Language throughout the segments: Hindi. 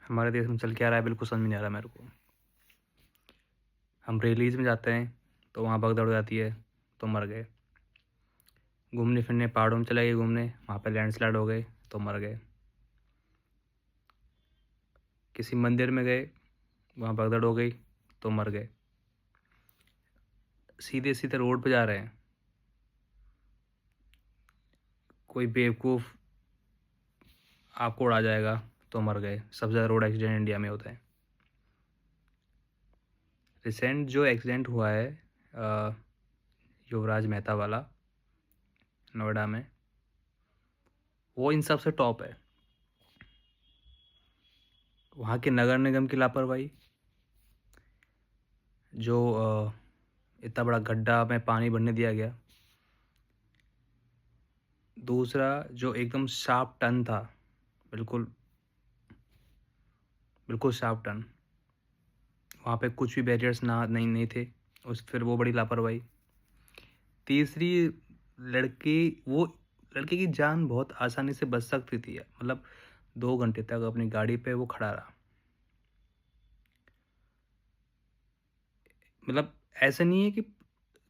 हमारे देश में चल क्या रहा है बिल्कुल समझ में नहीं आ रहा मेरे को। हम रिलीज़ में जाते हैं तो वहाँ भगदड़ हो जाती है तो मर गए। घूमने फिरने पहाड़ों में चले गए घूमने, वहाँ पे लैंडस्लाइड हो गए तो मर गए। किसी मंदिर में गए, वहाँ भगदड़ हो गई तो मर गए। सीधे सीधे रोड पे जा रहे हैं, कोई बेवकूफ़ आपको उड़ा जाएगा तो मर गए। सबसे ज़्यादा रोड एक्सीडेंट इंडिया में होते हैं। रिसेंट जो एक्सीडेंट हुआ है युवराज मेहता वाला नोएडा में, वो इन सब से टॉप है। वहाँ के नगर निगम की लापरवाही, जो इतना बड़ा गड्ढा में पानी भरने दिया गया। दूसरा, जो एकदम शार्प टर्न था, बिल्कुल बिल्कुल शार्प टर्न, वहाँ पे कुछ भी बैरियर्स ना नहीं थे, उस फिर वो बड़ी लापरवाही। तीसरी, लड़की वो लड़के की जान बहुत आसानी से बच सकती थी, मतलब 2 घंटे तक अपनी गाड़ी पे वो खड़ा रहा। मतलब ऐसा नहीं है कि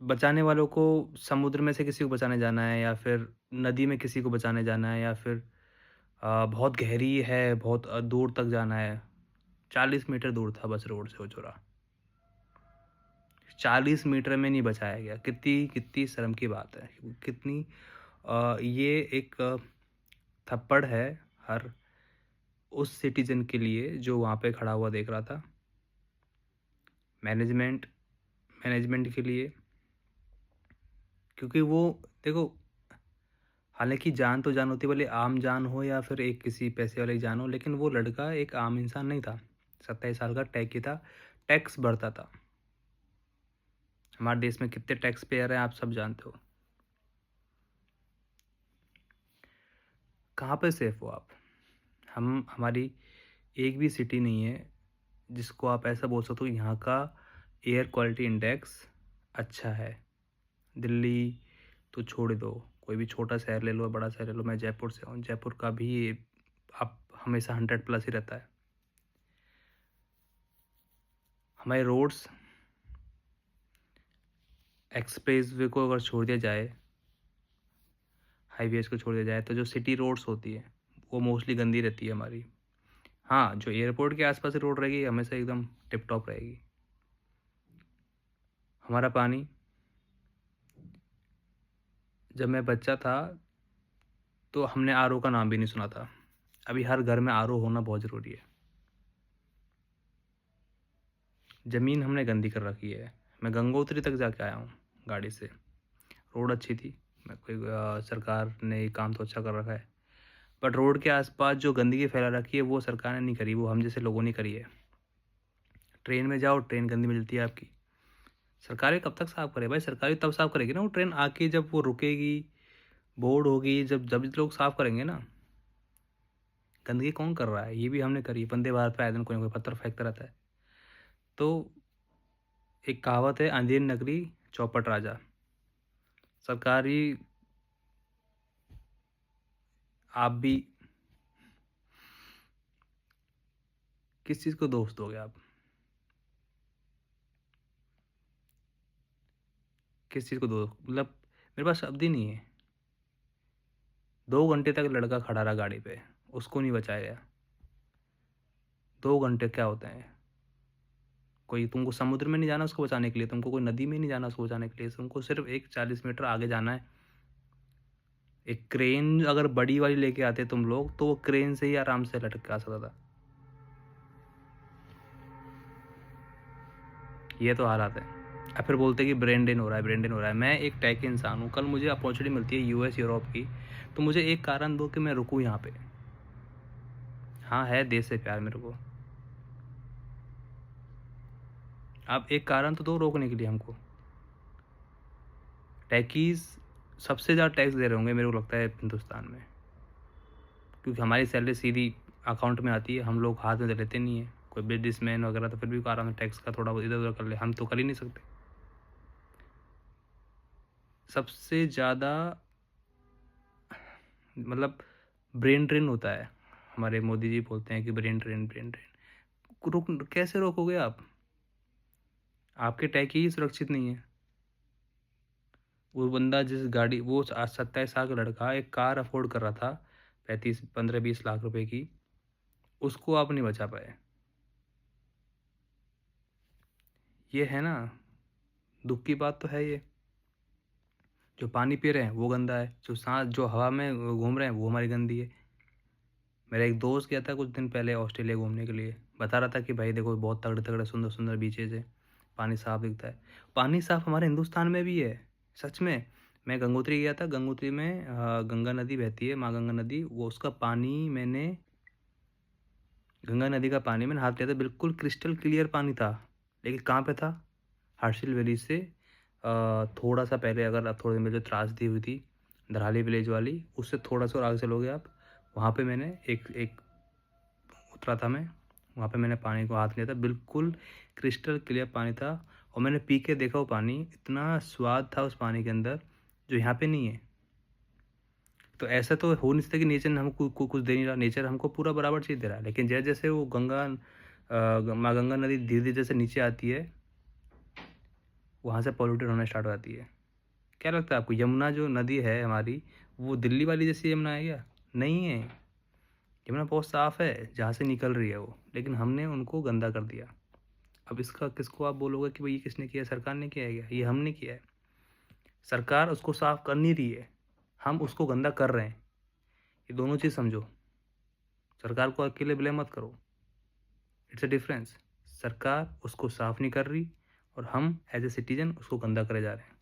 बचाने वालों को समुद्र में से किसी को बचाने जाना है या फिर नदी में किसी को बचाने जाना है या फिर बहुत गहरी है, बहुत दूर तक जाना है। 40 मीटर दूर था बस रोड से वो चौराहा। 40 मीटर में नहीं बचाया गया। कितनी कितनी शर्म की बात है। कितनी ये एक थप्पड़ है हर उस सिटीज़न के लिए जो वहाँ पे खड़ा हुआ देख रहा था। मैनेजमेंट मैनेजमेंट के लिए, क्योंकि वो देखो, हालाँकि जान तो जान होती है, भले आम जान हो या फिर एक किसी पैसे वाले की जान हो, लेकिन वो लड़का एक आम इंसान नहीं था। 27 साल का टैकी था, टैक्स भरता था। हमारे देश में कितने टैक्स पेयर हैं आप सब जानते हो। कहाँ पे सेफ हो आप? हमारी एक भी सिटी नहीं है जिसको आप ऐसा बोल सकते हो यहाँ का एयर क्वालिटी इंडेक्स अच्छा है। दिल्ली तो छोड़ दो, कोई भी छोटा शहर ले लो, बड़ा शहर ले लो। मैं जयपुर से हूँ, जयपुर का भी आप हमेशा 100+ ही रहता है। हमारे रोड्स, एक्सप्रेस वे को अगर छोड़ दिया जाए, हाईवेज़ को छोड़ दिया जाए, तो जो सिटी रोड्स होती है वो मोस्टली गंदी रहती है हमारी। हाँ, जो एयरपोर्ट के आसपास की रोड रहेगी हमेशा एकदम टिप टॉप रहेगी। हमारा पानी, जब मैं बच्चा था तो हमने आरओ का नाम भी नहीं सुना था। अभी हर घर में आरओ होना बहुत ज़रूरी है। ज़मीन हमने गंदी कर रखी है। मैं गंगोत्री तक जाके आया हूँ गाड़ी से। रोड अच्छी थी, मैं कोई सरकार ने ये काम तो अच्छा कर रखा है, बट रोड के आसपास जो गंदगी फैला रखी है वो सरकार ने नहीं करी, वो हम जैसे लोगों ने करी है। ट्रेन में जाओ, ट्रेन गंदी मिलती है आपकी। सरकार भी कब तक साफ़ करे भाई? सरकार भी तब साफ़ करेगी ना वो ट्रेन आके, जब वो रुकेगी, बोर्ड होगी, जब जब लोग साफ़ करेंगे ना। गंदगी कौन कर रहा है? ये भी हमने करी है। वंदे भारत पे आए दिन कोई ना कोई पत्थर फेंकता रहता है। तो एक कहावत है, अंधेरी नगरी चौपट राजा। सरकारी, आप भी किस चीज़ को दोष दोगे आप? किस चीज़ को दो, मतलब मेरे पास शब्द ही नहीं है। 2 घंटे तक लड़का खड़ा रहा गाड़ी पे, उसको नहीं बचाया गया। 2 घंटे क्या होते हैं? कोई तुमको समुद्र में नहीं जाना उसको बचाने के लिए, तुमको कोई नदी में नहीं जाना उसको बचाने के लिए, तुमको सिर्फ एक 40 मीटर आगे जाना है। एक क्रेन अगर बड़ी वाली लेके आते तुम लोग, तो वो क्रेन से ही आराम से लटक के आ सकता था। ये तो हालात है। अब फिर बोलते हैं कि ब्रेन ड्रेन हो रहा है, ब्रेन ड्रेन हो रहा है। मैं एक टेक इंसान हूँ, कल मुझे अपॉर्चुनिटी मिलती है यूएस यूरोप की, तो मुझे एक कारण दो कि मैं रुकूँ यहाँ पे। हाँ, है देश से प्यार मेरे को। आप एक कारण तो दो रोकने के लिए हमको। टैकीज़ सबसे ज़्यादा टैक्स दे रहे होंगे मेरे को लगता है हिंदुस्तान में, क्योंकि हमारी सैलरी सीधी अकाउंट में आती है, हम लोग हाथ में तो लेते नहीं है। कोई बिजनेसमैन वगैरह तो फिर भी आराम से टैक्स का थोड़ा बहुत इधर-उधर कर ले, हम तो कर ही नहीं सकते। सबसे ज़्यादा मतलब ब्रेन ड्रेन होता है हमारे मोदी जी बोलते हैं कि ब्रेन ड्रेन, ब्रेन ड्रेन। कैसे रोकोगे आप? आपके टैग ही सुरक्षित नहीं है। वो बंदा जिस गाड़ी, वो 27 साल का लड़का एक कार अफोर्ड कर रहा था 35 15-20 लाख रुपए की, उसको आप नहीं बचा पाए। ये है ना, दुख की बात तो है ये। जो पानी पी रहे हैं वो गंदा है, जो सांस, जो हवा में घूम रहे हैं वो हमारी गंदी है। मेरा एक दोस्त गया था कुछ दिन पहले ऑस्ट्रेलिया घूमने के लिए, बता रहा था कि भाई देखो बहुत तगड़े तगड़े सुंदर सुंदर बीचेज है, पानी साफ दिखता है। पानी साफ हमारे हिंदुस्तान में भी है, सच में। मैं गंगोत्री गया था, गंगोत्री में गंगा नदी बहती है, माँ गंगा नदी, वो उसका पानी मैंने, गंगा नदी का पानी मैंने हाथ लिया था, बिल्कुल क्रिस्टल क्लियर पानी था। लेकिन कहाँ पे था? हर्षिल वैली से थोड़ा सा पहले, अगर आप थोड़ी में जो त्रासदी हुई थी दरहाली विलेज वाली, उससे थोड़ा सा और आगे चलोगे आप, वहाँ पे मैंने एक एक उतरा था मैं, वहाँ पे मैंने पानी को हाथ लिया था, बिल्कुल क्रिस्टल क्लियर पानी था। और मैंने पी के देखा वो पानी, इतना स्वाद था उस पानी के अंदर जो यहाँ पे नहीं है। तो ऐसा तो हो नहीं सकता कि नेचर ने हमको कुछ दे नहीं रहा, नेचर हमको पूरा बराबर चीज़ दे रहा है। लेकिन जैसे जैसे वो माँ गंगा नदी धीरे धीरे जैसे नीचे आती है, वहाँ से पॉल्यूटेड होना स्टार्ट हो जाती है। क्या लगता है आपको, यमुना जो नदी है हमारी, वो दिल्ली वाली जैसी यमुना है क्या? नहीं है। यमुना बहुत साफ़ है जहाँ से निकल रही है वो, लेकिन हमने उनको गंदा कर दिया। अब इसका किसको आप बोलोगे कि भाई ये किसने किया? सरकार ने किया है क्या? ये हमने किया है। सरकार उसको साफ कर नहीं रही है, हम उसको गंदा कर रहे हैं। ये दोनों चीज़ समझो। सरकार को अकेले ब्लेम मत करो, इट्स अ डिफरेंस। सरकार उसको साफ नहीं कर रही और हम एज ए सिटीजन उसको गंदा करे जा रहे हैं।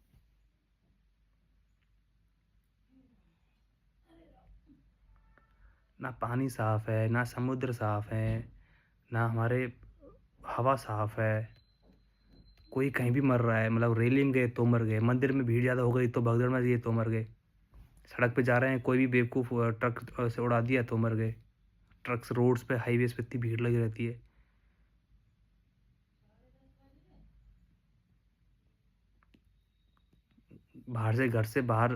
ना पानी साफ है, ना समुद्र साफ है, ना हमारे हवा साफ है। कोई कहीं भी मर रहा है, मतलब रैली में गए तो मर गए, मंदिर में भीड़ ज़्यादा हो गई तो भगदड़ में गए तो मर गए, सड़क पे जा रहे हैं कोई भी बेवकूफ़ ट्रक से उड़ा दिया तो मर गए। ट्रक्स रोड्स पे, हाईवेज पे इतनी भीड़ लगी रहती है। बाहर से, घर से बाहर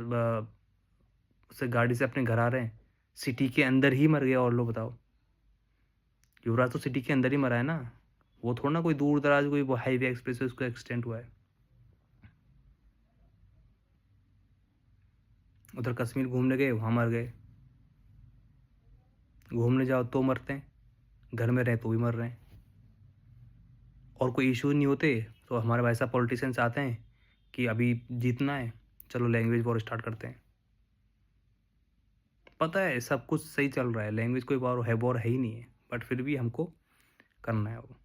से गाड़ी से अपने घर आ रहे हैं, सिटी के अंदर ही मर गए। और लोग बताओ, युवराज तो सिटी के अंदर ही मरा है ना, वो थोड़ा ना कोई दूर दराज कोई वो हाईवे एक्सप्रेस उसको एक्सीडेंट हुआ है। उधर कश्मीर घूमने गए, वहाँ मर गए। घूमने जाओ तो मरते हैं, घर में रहे तो भी मर रहे हैं। और कोई इशू नहीं होते तो हमारे भाई साहब पॉलिटिशियंस आते हैं कि अभी जीतना है, चलो लैंग्वेज वॉर स्टार्ट करते हैं। पता है सब कुछ सही चल रहा है, लैंग्वेज कोई वॉर है ही नहीं है, बट फिर भी हमको करना है वो।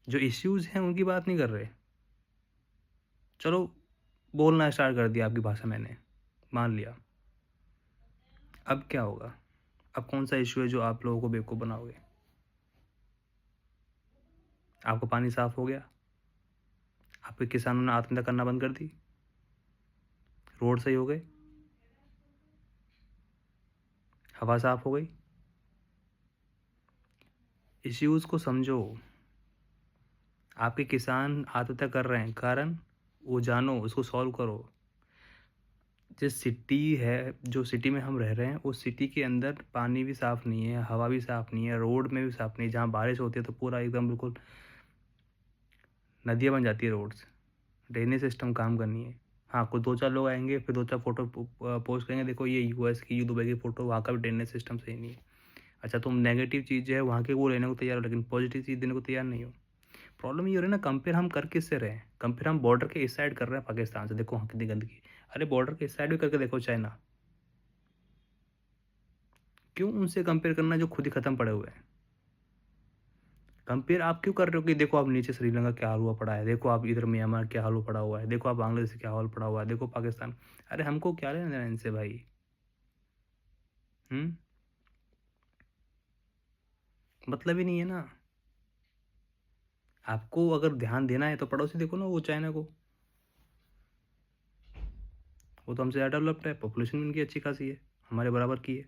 जो इश्यूज़ हैं उनकी बात नहीं कर रहे। चलो बोलना स्टार्ट कर दिया आपकी भाषा मैंने, मान लिया। अब क्या होगा? अब कौन सा इशू है जो आप लोगों को बेवकूफ़ बनाओगे? आपका पानी साफ हो गया, आपके किसानों ने आत्महत्या करना बंद कर दी, रोड सही हो गए, हवा साफ हो गई। इश्यूज़ को समझो। आपके किसान आत्महत्या कर रहे हैं, कारण वो जानो, उसको सॉल्व करो। जिस सिटी है, जो सिटी में हम रह रहे हैं, उस सिटी के अंदर पानी भी साफ़ नहीं है, हवा भी साफ़ नहीं है, रोड में भी साफ़ नहीं है। जहाँ बारिश होती है तो पूरा एकदम बिल्कुल नदियाँ बन जाती है रोड्स। ड्रेनेज सिस्टम काम करनी है। हाँ, कोई 2-4 लोग आएँगे, फिर 2-4 फ़ोटो पोस्ट करेंगे, देखो ये यूएस की, दुबई की फ़ोटो, वहाँ का भी ड्रेनेज सिस्टम सही नहीं है। अच्छा, तुम नेगेटिव चीज़ जो है वहाँ की वो लेने को तैयार हो, लेकिन पॉजिटिव चीज़ देने को तैयार नहीं हो। प्रॉब्लम ये हो रही है ना, कंपेयर हम कर किससे रहे हैं? कंपेयर हम बॉर्डर के इस साइड कर रहे हैं पाकिस्तान से, देखो वहाँ कितनी गंदगी। अरे बॉर्डर के इस साइड भी करके देखो चाइना। क्यों उनसे कंपेयर करना जो खुद ही ख़त्म पड़े हुए हैं? कंपेयर आप क्यों कर रहे हो कि देखो आप नीचे श्रीलंका क्या हाल हुआ पड़ा है, देखो आप इधर म्यांमार क्या हाल हुआ पड़ा हुआ है, देखो आप बांग्लादेश क्या हाल पड़ा हुआ है, देखो पाकिस्तान। अरे हमको क्या लेना देना इनसे भाई? हुँ? मतलब ही नहीं है ना। आपको अगर ध्यान देना है तो पड़ोसी देखो ना, वो चाइना को। वो तो हमसे ज़्यादा डेवलप्ड है, पॉपुलेशन उनकी अच्छी खासी है, हमारे बराबर की है।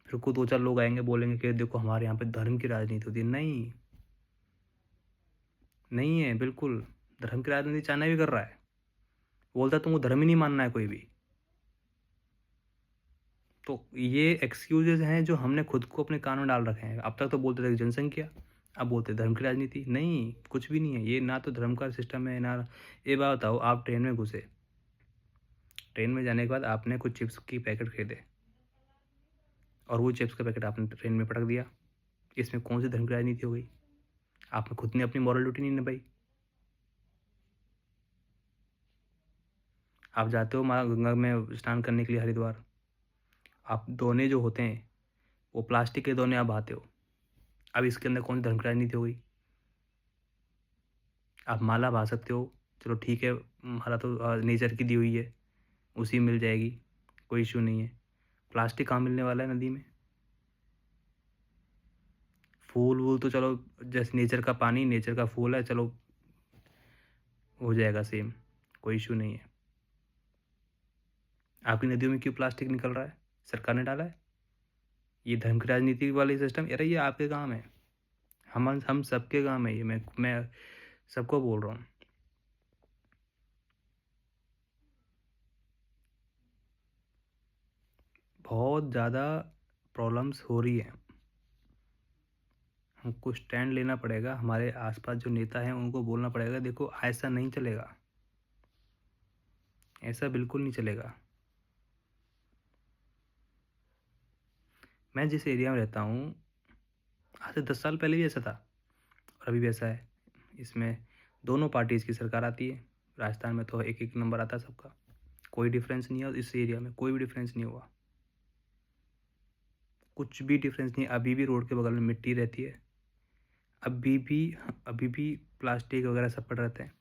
फिर को 2-4 लोग आएँगे बोलेंगे कि देखो हमारे यहाँ पे धर्म की राजनीति होती है। नहीं, नहीं है बिल्कुल। धर्म की राजनीति चाइना भी कर रहा है। बोलता है तुमको धर्म ही नहीं मानना है कोई भी। तो ये एक्सक्यूज़ेज़ हैं जो हमने खुद को अपने कान में डाल रखे हैं। अब तक तो बोलते थे जनसंख्या, अब बोलते धर्म की राजनीति। नहीं, कुछ भी नहीं है। ये ना तो धर्म का सिस्टम है ना। ये बात बताओ, आप ट्रेन में घुसे, ट्रेन में जाने के बाद आपने कुछ चिप्स की पैकेट खरीदे और वो चिप्स का पैकेट आपने ट्रेन में पटक दिया। इसमें कौन सी धर्म की राजनीति हो गई? आपने खुद ने अपनी मॉरल ड्यूटी नहीं निभाई। आप जाते हो माँ गंगा में स्नान करने के लिए हरिद्वार, आप दोने जो होते हैं वो प्लास्टिक के दोने आप बहाते हो। अब इसके अंदर कौन सी धर्म की राजनीति हो गई? आप माला बहा सकते हो, चलो ठीक है, माला तो नेचर की दी हुई है, उसी में मिल जाएगी, कोई इश्यू नहीं है। प्लास्टिक कहाँ मिलने वाला है नदी में? फूल वूल तो चलो, जैसे नेचर का पानी नेचर का फूल है, चलो हो जाएगा सेम, कोई इश्यू नहीं है। आपकी नदियों में क्यों प्लास्टिक निकल रहा है? सरकार ने डाला है? ये धर्म की राजनीति वाली सिस्टम, अरे ये आपके काम है, हम सबके काम है ये। मैं सबको बोल रहा हूँ। बहुत ज़्यादा प्रॉब्लम्स हो रही हैं, हमको स्टैंड लेना पड़ेगा। हमारे आसपास जो नेता हैं उनको बोलना पड़ेगा, देखो ऐसा नहीं चलेगा, ऐसा बिल्कुल नहीं चलेगा। मैं जिस एरिया में रहता हूँ, आज से 10 साल पहले भी ऐसा था और अभी भी ऐसा है। इसमें दोनों पार्टीज़ की सरकार आती है। राजस्थान में तो एक एक नंबर आता है सबका, कोई डिफरेंस नहीं है। इस एरिया में कोई भी डिफरेंस नहीं हुआ, कुछ भी डिफरेंस नहीं। अभी भी रोड के बगल में मिट्टी रहती है, अभी भी प्लास्टिक वगैरह सब पड़ रहते हैं।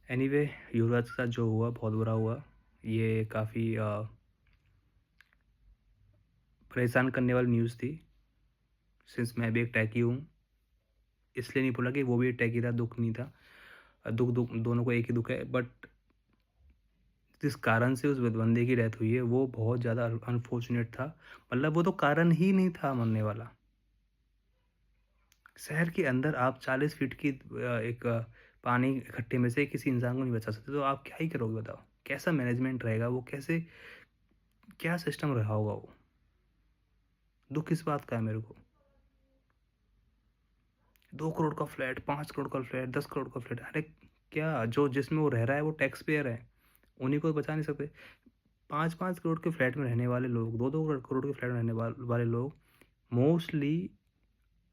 एनीवे, युवराज के साथ जो हुआ बहुत बुरा हुआ। ये काफ़ी परेशान करने वाली न्यूज़ थी। सिंस मैं भी एक टैकी हूँ, इसलिए नहीं बोला कि वो भी एक टैकी था, दुख नहीं था। दुख दुख दोनों को एक ही दुख है, बट जिस कारण से उस बंदे की डेथ हुई है वो बहुत ज़्यादा अनफॉर्चुनेट था। मतलब वो तो कारण ही नहीं था मरने वाला। शहर के अंदर आप 40 फीट की एक पानी इकट्ठे में से किसी इंसान को नहीं बचा सकते, तो आप क्या ही करोगे बताओ? कैसा मैनेजमेंट रहेगा वो? कैसे, क्या सिस्टम रहा होगा वो? दुख इस बात का है मेरे को। 2 करोड़ का फ्लैट, 5 करोड़ का फ्लैट, 10 करोड़ का फ्लैट, अरे क्या, जो जिसमें वो रह रहा है वो टैक्स पेयर है, उन्हीं को बचा नहीं सकते? 5-5 करोड़ के फ्लैट में रहने वाले लोग, 2-2 करोड़ के फ्लैट में रहने वाले लोग मोस्टली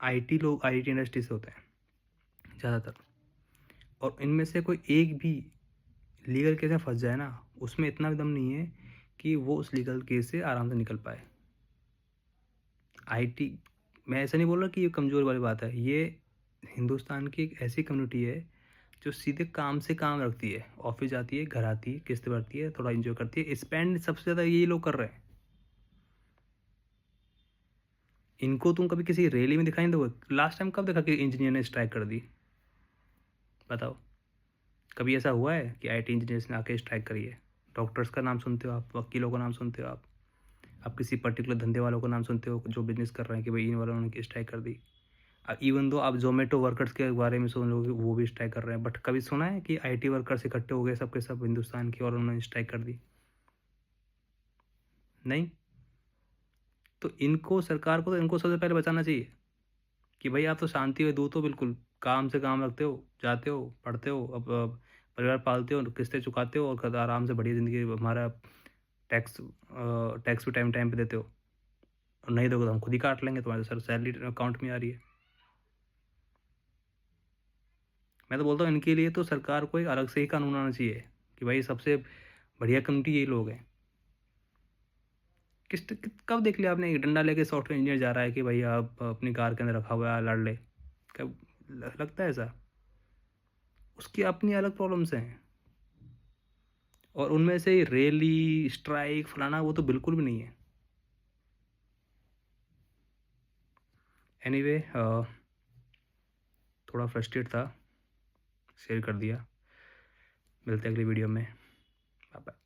आईटी लोग, आईटी इंडस्ट्री से होते हैं ज़्यादातर। और इनमें से कोई एक भी लीगल केस में फंस जाए ना, उसमें इतना भी दम नहीं है कि वो उस लीगल केस से आराम से निकल पाए। आईटी, मैं ऐसा नहीं बोल रहा कि ये कमज़ोर वाली बात है, ये हिंदुस्तान की एक ऐसी कम्युनिटी है जो सीधे काम से काम रखती है, ऑफिस जाती है, घर आती है, किस्त भरती है, थोड़ा एंजॉय करती है। स्पेंड सबसे ज़्यादा यही लोग कर रहे हैं। इनको तुम कभी किसी रैली में दिखाई दोगे? लास्ट टाइम कब देखा कि इंजीनियर ने स्ट्राइक कर दी? बताओ, कभी ऐसा हुआ है कि आईटी इंजीनियर्स ने आके स्ट्राइक करी है? डॉक्टर्स का नाम सुनते हो आप, वकीलों का नाम सुनते हो आप किसी पर्टिकुलर धंधे वालों का नाम सुनते हो जो बिजनेस कर रहे हैं कि भाई इन वालों ने स्ट्राइक कर दी? इवन दो आप जोमेटो वर्कर्स के बारे में सुन लोगे, वो भी स्ट्राइक कर रहे हैं, बट कभी सुना है कि आईटी वर्कर्स इकट्ठे हो गए सब के सब हिंदुस्तान की और उन्होंने स्ट्राइक कर दी? नहीं। तो इनको, सरकार को तो इनको सबसे पहले बचाना चाहिए कि भाई आप तो शांति में दूत हो, बिल्कुल काम से काम रखते हो, जाते हो, पढ़ते हो, अब परिवार पालते हो, किस्तें चुकाते हो और आराम से बढ़िया ज़िंदगी, हमारा टैक्स टैक्स भी टाइम टाइम पे देते हो। और नहीं दोगे तो हम खुद ही काट लेंगे, तुम्हारे सर सैलरी अकाउंट में आ रही है। मैं तो बोलता हूँ इनके लिए तो सरकार को एक अलग से ही कानून आना चाहिए कि भाई सबसे बढ़िया कम्युनिटी यही लोग हैं। कब देख लिया आपने एक डंडा लेके सॉफ्टवेयर इंजीनियर जा रहा है कि भाई आप अपनी कार के अंदर रखा हुआ है, लड़ ले? कब लगता है ऐसा? उसकी अपनी अलग प्रॉब्लम्स हैं, और उनमें से रैली, स्ट्राइक, फलाना वो तो बिल्कुल भी नहीं है। एनीवे, थोड़ा फ्रस्ट्रेट था, शेयर कर दिया। मिलते हैं अगली वीडियो में। Bye bye.